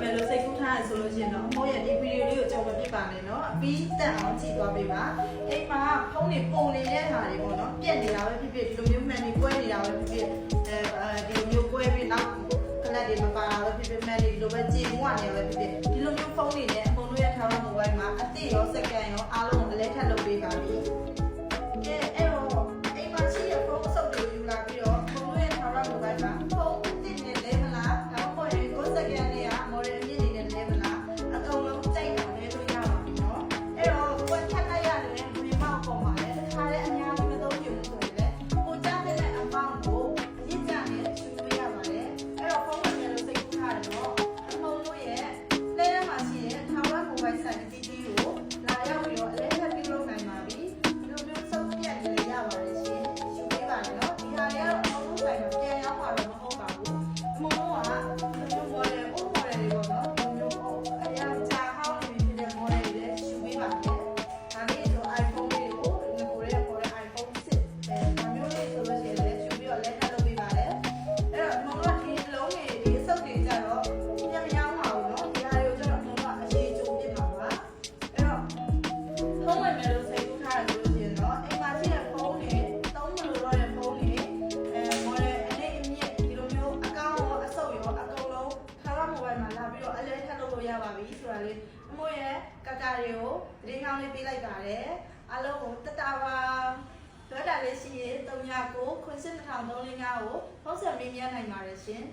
မယ်လို့စိတ်ကူးထားရဆိုလို့ရှိရင်တော့အမိုးရဲ့ဒီဗီဒီယိုလေးကိုကြော်မပြစ်ပါနဲ့နော်အပြီးတက်အောင်ကြည့်သွားပေးပါအိမ်မှာဖုန်းတွေပုံနေတဲ့ဟာတွေပေါ့နော်ပြက်နေတာပဲဖြစ်ဖြစ်ဒီလိုမျိုးမှန်နေကွဲနေတာပဲဖြစ်ဖြစ်ဒီလိုမျိုးကွဲပြီးနောက်ကလပ်တွေမပါတာပဲဖြစ်ဖြစ်မှန်နေဒီလိုပဲကြည်မွားနေပဲဖြစ်ဖြစ်ဒီလိုမျိုးဖုန်းတွေနဲ့အကုန်လုံးရဲ့ထားရမိုဘိုင်းမှာအသစ်ရောစက္ကန့်ရောအားလုံးကိုအလဲထပ်လုပ်ပေးပါပြီအဲ့တော့အိမ်မှာရှိတဲ့ဖုန်းအစုပ်တွေယူလာပြီးတော့အကုန်လုံးရဲ့ထားရမိုဘိုင်းမှာဖုန်းအသစ်နဲ့လဲမလားဒါမှမဟုတ်ရင်ကိုယ်စက္ကန့်နဲ့ကမော်ဒယ်အမြင့်နေနဲ့လဲမလားအကုန်လုံးကြိုက်တာလဲလို့ရပါပြီနော်အဲ့တော့ကိုယ်ထပ်လိုက်ရတယ်ဒီမောက်ပေါ်မှာလဲတစ်ခါလဲအများကြီးမသုံးချင်ဘူးဆိုရင်လဲကိုကြားတဲ့အပေါင်းကိုရစ်ကြနဲ့ရှင်းပေးရပါတယ်အဲ့တော့ဖုန်းနဲ့လို့စိတ်ကူးထားတယ်နော်အကုန်လုံးရဲ့လဲရမှာရှိတဲ့ထားရမိုဘိုင်းဆိုင်တီတီကိုလာရောက်ပြီးတော့အလဲထပ်ပြုလုပ်နိုင်ပါပြီဒီလိုမျိုးစုပ်ပြတ်နေရပါတယ်ရှင်ရှင်းပေးပါမယ်နော်ဒီဟာတွေကတော့အကုန်လုံးဆိုင်မှာပြန်ရောက်မှာတော့မဟုတ်ပါဘူးအကုန်လုံးကမော်ဒယ်တွေပေါ့နော်ဒီမျိုးအရာကြာဟောင်းနေဖြစ်တဲ့မော်ဒယ်တွေလည်းရှင်းပေးပါမယ်ဒါလေးဆို iPhone လေးကိုငကိုရဲပေါ်တဲ့ iPhone 6ဒါမျိုးလေးဆိုလို့ရှိရင်လည်းရှင်းပြီးတော့လက်ထပ်လုပ်ပေးပါတယ်အဲ့တော့မောင်ကဒီလုံးတွေဒီအစုပ်တွေကြတော့ပြန်မရောက်ပါဘူးနော်ဒီဟာတွေကိုကျတော့မောင်ကအရေးကြိုးပြမှာပါအဲ့တော့ဖုန်းဝင်မယ်လို့စိတ်ကူးထားတယ်လို့ရှိရင်တော့အိမ်မှာရှိတဲ့ဖုန်းတွေသုံးမလို့တော့တဲ့ဖုန်းတွေမော်ဒယ်အနေအမြင့်ဒီလိုမျိုးအကောင့်ရောအစုပ်ရောအကုန်လုံးထားရမိုဘိုင်းမှာလာပြီးတော့အလဲထပ်လုပ်လို့ရပါပြီဆိုတာလေးအမို့ရဲ့ကတာတွေကိုသတင်းကောင်းလေးပေးလိုက်ပါတယ်အားလုံးကိုတတပါပြောတာလေးရှိရင်39935355ကိုဖုန်းဆက်မေးမြန်းနိုင်ပါတယ်ရှင်